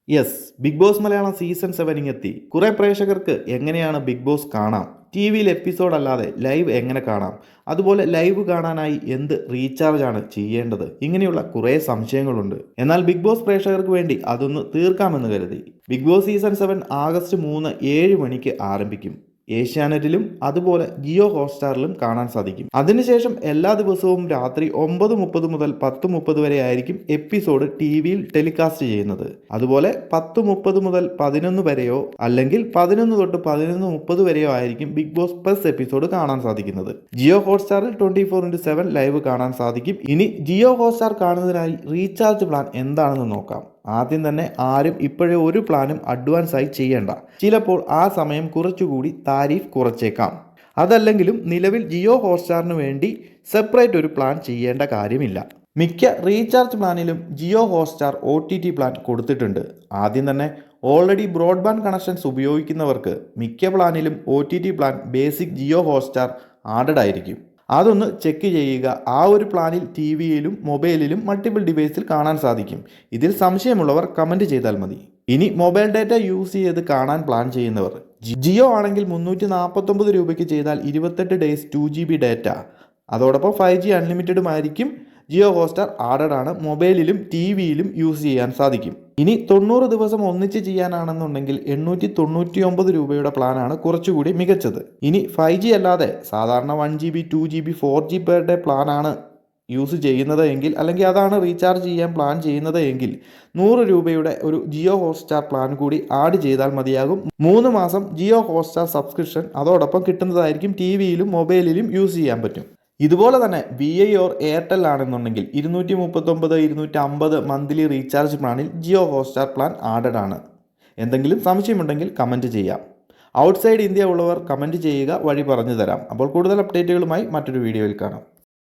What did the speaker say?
Yes, Bigg Boss Malayalam season 7 ഇങ്ങെത്തി. കുറെ പ്രേക്ഷകർക്ക് എങ്ങനെയാണ് ബിഗ് ബോസ് കാണാം, ടി വിയിൽ എപ്പിസോഡ് അല്ലാതെ ലൈവ് എങ്ങനെ കാണാം, അതുപോലെ ലൈവ് കാണാനായി എന്ത് റീചാർജ് ആണ് ചെയ്യേണ്ടത്, ഇങ്ങനെയുള്ള കുറേ സംശയങ്ങളുണ്ട്. എന്നാൽ ബിഗ് ബോസ് പ്രേക്ഷകർക്ക് വേണ്ടി അതൊന്ന് തീർക്കാമെന്ന് കരുതി. ബിഗ് ബോസ് സീസൺ 7 ആഗസ്റ്റ് 3 7 മണിക്ക് ആരംഭിക്കും. ഏഷ്യാനെറ്റിലും അതുപോലെ ജിയോ ഹോട്ട്സ്റ്റാറിലും കാണാൻ സാധിക്കും. അതിനുശേഷം എല്ലാ ദിവസവും രാത്രി 9:30 മുതൽ 10:30 വരെ ആയിരിക്കും എപ്പിസോഡ് ടി വിയിൽ ടെലികാസ്റ്റ് ചെയ്യുന്നത്. അതുപോലെ 10:30 മുതൽ 11 വരെയോ അല്ലെങ്കിൽ 11 തൊട്ട് 11:30 വരെയോ ആയിരിക്കും ബിഗ് ബോസ് പ്ലസ് എപ്പിസോഡ് കാണാൻ സാധിക്കുന്നത്. ജിയോ ഹോട്ട്സ്റ്റാറിൽ 24/7 ലൈവ് കാണാൻ സാധിക്കും. ഇനി ജിയോ ഹോട്ട്സ്റ്റാർ കാണുന്നതിനായി റീചാർജ് പ്ലാൻ എന്താണെന്ന് നോക്കാം. ആദ്യം തന്നെ ആരും ഇപ്പോഴേ ഒരു പ്ലാനും അഡ്വാൻസ് ആയി ചെയ്യേണ്ട. ചിലപ്പോൾ ആ സമയം കുറച്ചുകൂടി താരിഫ് കുറച്ചേക്കാം. അതല്ലെങ്കിലും നിലവിൽ ജിയോ ഹോട്ട്സ്റ്റാറിന് വേണ്ടി സെപ്പറേറ്റ് ഒരു പ്ലാൻ ചെയ്യേണ്ട കാര്യമില്ല. മിക്ക റീചാർജ് പ്ലാനിലും ജിയോ ഹോട്ട്സ്റ്റാർ OTT പ്ലാൻ കൊടുത്തിട്ടുണ്ട്. ആദ്യം തന്നെ ഓൾറെഡി ബ്രോഡ്ബാൻഡ് കണക്ഷൻസ് ഉപയോഗിക്കുന്നവർക്ക് മിക്ക പ്ലാനിലും OTT plan basic Jio Hotstar added ആയിരിക്കും. അതൊന്ന് ചെക്ക് ചെയ്യുക. ആ ഒരു പ്ലാനിൽ ടി വിയിലും മൊബൈലിലും മൾട്ടിപ്പിൾ ഡിവൈസിൽ കാണാൻ സാധിക്കും. ഇതിൽ സംശയമുള്ളവർ കമൻറ്റ് ചെയ്താൽ മതി. ഇനി മൊബൈൽ ഡാറ്റ യൂസ് ചെയ്ത് കാണാൻ പ്ലാൻ ചെയ്യുന്നവർ, ജിയോ ആണെങ്കിൽ 349 രൂപയ്ക്ക് ചെയ്താൽ 28 ഡേയ്സ് 2 GB ഡാറ്റ, അതോടൊപ്പം 5G അൺലിമിറ്റഡുമായിരിക്കും. ജിയോ ഹോട്ട്സ്റ്റാർ ആഡഡ് ആണ്. മൊബൈലിലും ടി വിയിലും യൂസ് ചെയ്യാൻ സാധിക്കും. ഇനി 90 ദിവസം ഒന്നിച്ച് ചെയ്യാനാണെന്നുണ്ടെങ്കിൽ 899 രൂപയുടെ പ്ലാനാണ് കുറച്ചുകൂടി മികച്ചത്. ഇനി 5G അല്ലാതെ സാധാരണ 1 GB 2 GB 4G per day പ്ലാനാണ് യൂസ് ചെയ്യുന്നത് എങ്കിൽ, അല്ലെങ്കിൽ അതാണ് റീചാർജ് ചെയ്യാൻ പ്ലാൻ ചെയ്യുന്നത് എങ്കിൽ 100 രൂപയുടെ ഒരു ജിയോ ഹോട്ട്സ്റ്റാർ പ്ലാൻ കൂടി ആഡ് ചെയ്താൽ മതിയാകും. 3 മാസം ജിയോ ഹോട്ട്സ്റ്റാർ സബ്സ്ക്രിപ്ഷൻ അതോടൊപ്പം കിട്ടുന്നതായിരിക്കും. ടി വിയിലും മൊബൈലിലും യൂസ് ചെയ്യാൻ പറ്റും. ഇതുപോലെ തന്നെ VI ഓർ എയർടെൽ ആണെന്നുണ്ടെങ്കിൽ 239 250 മന്ത്ലി റീചാർജ് പ്ലാനിൽ ജിയോ ഹോട്ട്സ്റ്റാർ പ്ലാൻ ആഡഡ് ആണ്. എന്തെങ്കിലും സംശയമുണ്ടെങ്കിൽ കമൻറ്റ് ചെയ്യാം. ഔട്ട്സൈഡ് ഇന്ത്യ ഉള്ളവർ കമൻറ്റ് ചെയ്യുക, വഴി പറഞ്ഞു തരാം. അപ്പോൾ കൂടുതൽ അപ്ഡേറ്റുകളുമായി മറ്റൊരു വീഡിയോയിൽ കാണാം.